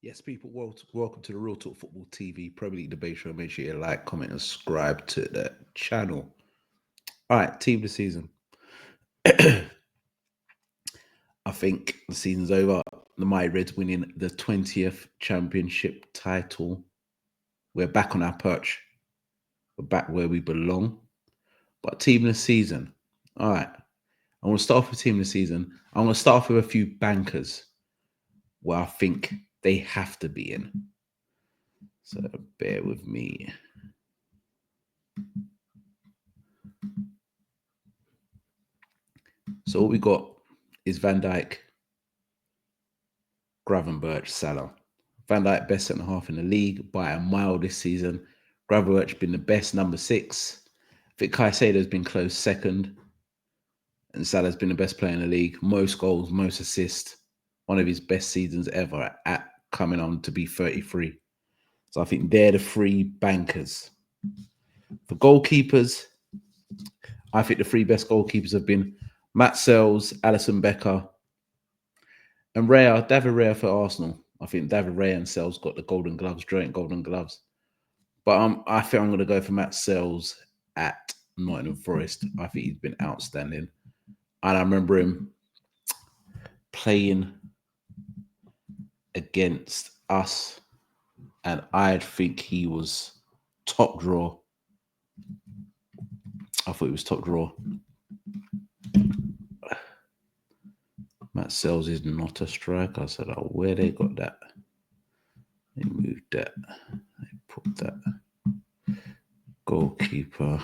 Yes, people, welcome to the Real Talk Football TV Premier League debate show. Make sure you like, comment, and subscribe to the channel. All right, team of the season. I think the season's over. The Mighty Reds winning the 20th championship title. We're back on our perch. We're back where we belong. But team of the season. All right. I want to start off with team of the season. I'm going to start off with a few bankers where I think they have to be in. So bear with me. So what we got is Van Dijk, Gravenberch, Salah. Van Dijk best centre half in the league by a mile this season. Gravenberch been the best number 6. I think Caicedo's been close second. And Salah's been the best player in the league. Most goals, most assists. One of his best seasons ever at coming on to be 33. So I think they're the 3 bankers. For goalkeepers, I think the 3 best goalkeepers have been Matt Sells, Alisson Becker, and David Raya for Arsenal. I think David Raya and Sells got the Golden Gloves, joint Golden Gloves. But I think I'm going to go for Matt Sells at Nottingham Forest. I think he's been outstanding. And I remember him playing against us, and I think he was top draw. I thought he was top draw. Matt Sells is not a striker. I said, oh, where they got that? They moved that. They put that. Goalkeeper.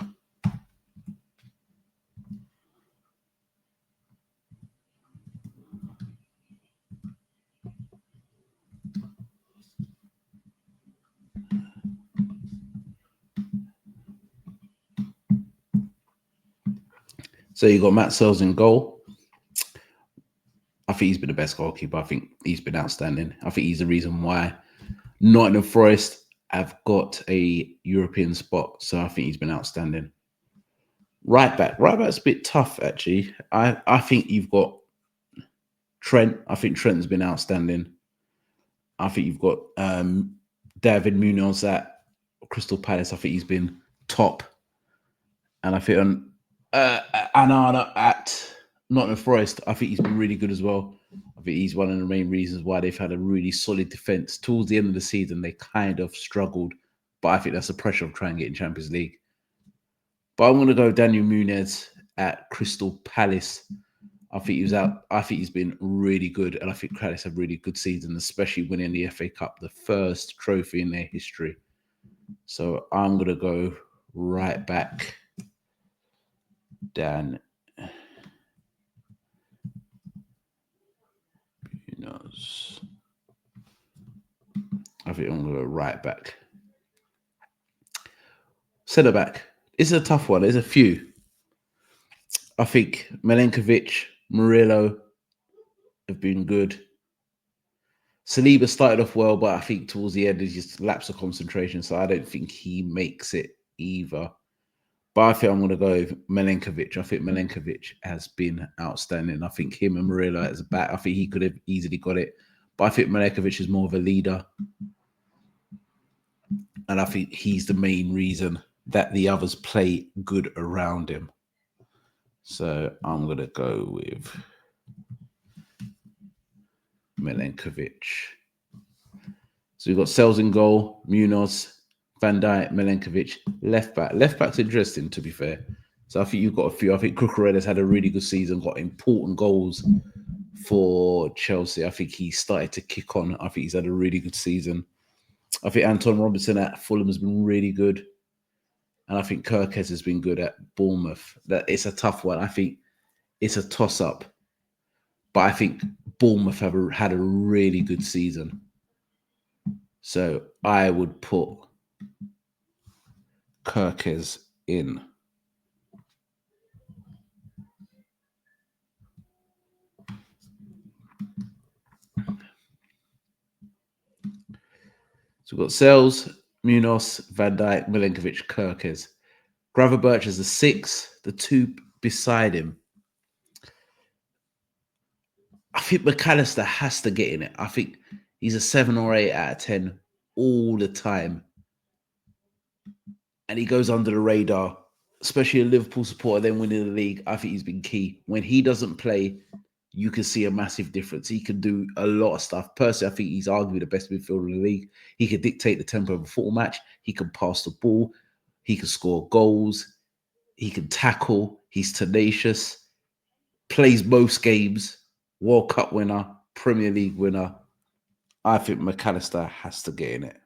So you got Matt Sells in goal. I think he's been the best goalkeeper. I think he's been outstanding. I think he's the reason why Nottingham Forest have got a European spot. So I think he's been outstanding. Right back's a bit tough, actually. I think you've got Trent. I think Trent's been outstanding. I think you've got David Munoz at Crystal Palace. I think he's been top. And I think Anana at Nottingham Forest, I think he's been really good as well. I think he's one of the main reasons why they've had a really solid defence. Towards the end of the season, they kind of struggled. But I think that's the pressure of trying to get in Champions League. But I'm going to go Daniel Munez at Crystal Palace. I think he was out. I think he's been really good. And I think Palace have really good season, especially winning the FA Cup, the first trophy in their history. So I'm going to go right back. Dan Munoz. I think I'm going to go right back. Centre back. This is a tough one. There's a few. I think Milenkovic, Murillo have been good. Saliba started off well, but I think towards the end, he just lapse of concentration. So I don't think he makes it either. But I think I'm going to go with Milenkovic. I think Milenkovic has been outstanding. I think him and Murillo as a back, I think he could have easily got it. But I think Milenkovic is more of a leader. And I think he's the main reason that the others play good around him. So I'm going to go with Milenkovic. So we've got Sells in goal, Munoz, Van Dijk, Milenkovic, left back. Left back's interesting, to be fair. So I think you've got a few. I think Cucurella's had a really good season, got important goals for Chelsea. I think he started to kick on. I think he's had a really good season. I think Anton Robinson at Fulham has been really good. And I think Kirkes has been good at Bournemouth. That it's a tough one. I think it's a toss-up. But I think Bournemouth have had a really good season. So I would put Kirkes in. So we've got Sells, Munoz, Van Dijk, Milenkovic, Kirkes. Gravenberch is the 6, the 2 beside him. I think McAllister has to get in it. I think He's a 7 or 8 out of 10 all the time. And he goes under the radar, especially a Liverpool supporter then winning the league. I think he's been key. When he doesn't play, you can see a massive difference. He can do a lot of stuff. Personally, I think he's arguably the best midfielder in the league. He can dictate the tempo of a football match. He can pass the ball. He can score goals. He can tackle. He's tenacious. Plays most games. World Cup winner. Premier League winner. I think McAllister has to get in it.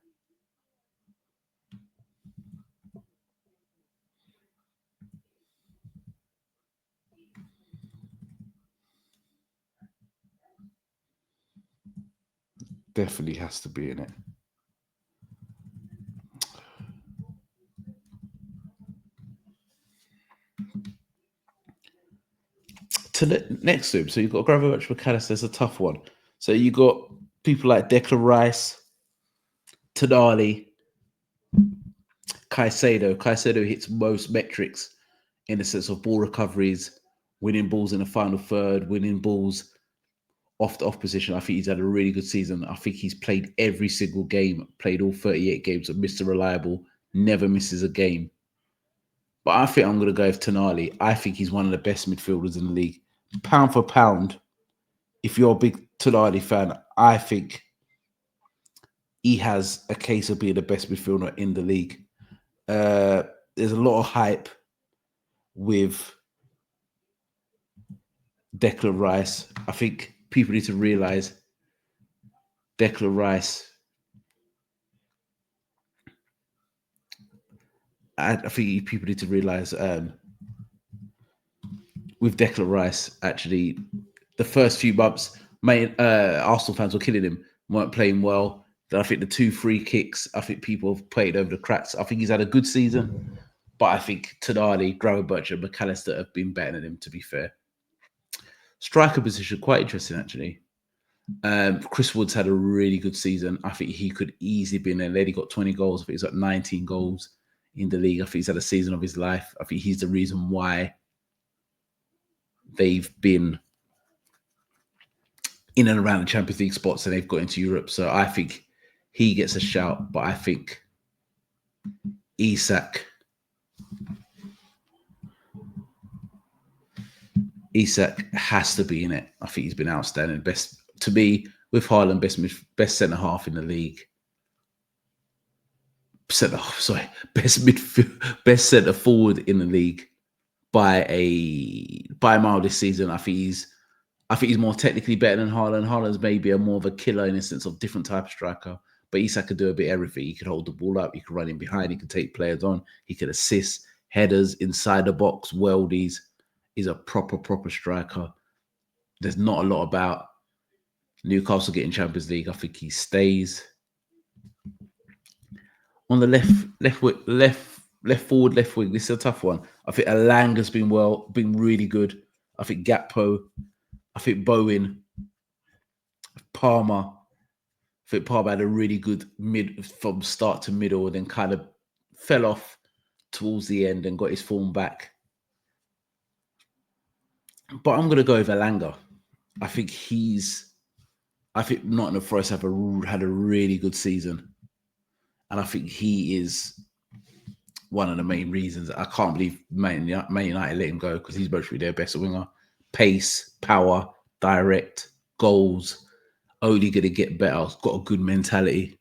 Definitely has to be in it. To the next to him, so you've got Gravenberch, McAllister. It's a tough one. So you got people like Declan Rice, Tonali, Caicedo. Caicedo hits most metrics in the sense of ball recoveries, winning balls in the final third, winning balls off the off position. I think he's had a really good season. I think he's played every single game, played all 38 games, Mr. Reliable, never misses a game. But I think I'm going to go with Tonali. I think he's one of the best midfielders in the league. Pound for pound, if you're a big Tonali fan, I think he has a case of being the best midfielder in the league. There's a lot of hype with Declan Rice. I think people need to realize Declan Rice. I think people need to realize with Declan Rice, actually, the first few months, Arsenal fans were killing him, weren't playing well. Then I think the 2 free kicks, I think people have played over the cracks. I think he's had a good season, but I think Tonali, Gravenberch, and McAllister have been better than him, to be fair. Striker position, quite interesting, actually. Chris Wood's had a really good season. I think he could easily be in there. Lady got 20 goals. I think he's got 19 goals in the league. I think he's had a season of his life. I think he's the reason why they've been in and around the Champions League spots and they've got into Europe. So I think he gets a shout, but I think Isak has to be in it. I think he's been outstanding. Best to me with Haaland, best centre half in the league. Best centre forward in the league by a mile this season. I think he's more technically better than Haaland. Haaland's maybe a more of a killer in a sense of different type of striker. But Isak could do a bit of everything. He could hold the ball up. He could run in behind. He could take players on. He could assist, headers, inside the box, worldies. He's a proper striker. There's not a lot about Newcastle getting Champions League. I think he stays. On the left forward, left wing. This is a tough one. I think Alanga's been really good. I think Gakpo. I think Bowen, Palmer. I think Palmer had a really good mid from start to middle, and then kind of fell off towards the end and got his form back. But I'm going to go with Elanga. I think Nottingham Forest had a really good season. And I think he is one of the main reasons. I can't believe Man United let him go because he's mostly their best winger. Pace, power, direct, goals, only going to get better. He's got a good mentality.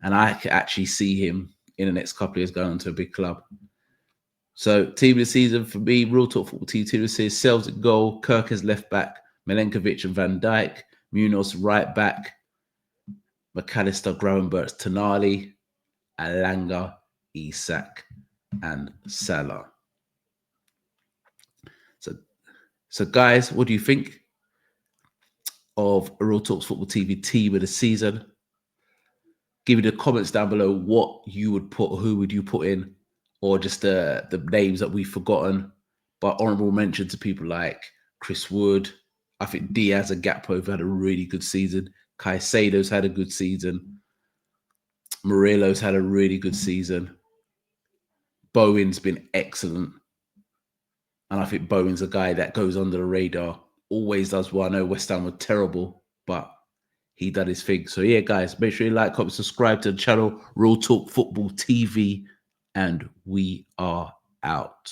And I can actually see him in the next couple of years going to a big club. So, team of the season for me, Real Talk Football team of the season, Selves at goal, Kirk as left back, Milenkovic and Van Dijk, Munoz right back, McAllister, Gravenberch, Tonali, Elanga, Isak, and Salah. So guys, what do you think of Real Talks Football TV team of the season? Give me the comments down below what you would put, who would you put in, or just the names that we've forgotten. But honourable mention to people like Chris Wood. I think Diaz and Gakpo have had a really good season. Caicedo's had a good season. Morelos had a really good season. Bowen's been excellent. And I think Bowen's a guy that goes under the radar, always does well. I know West Ham were terrible, but he done his thing. So yeah, guys, make sure you like, comment, subscribe to the channel, Real Talk Football TV, and we are out.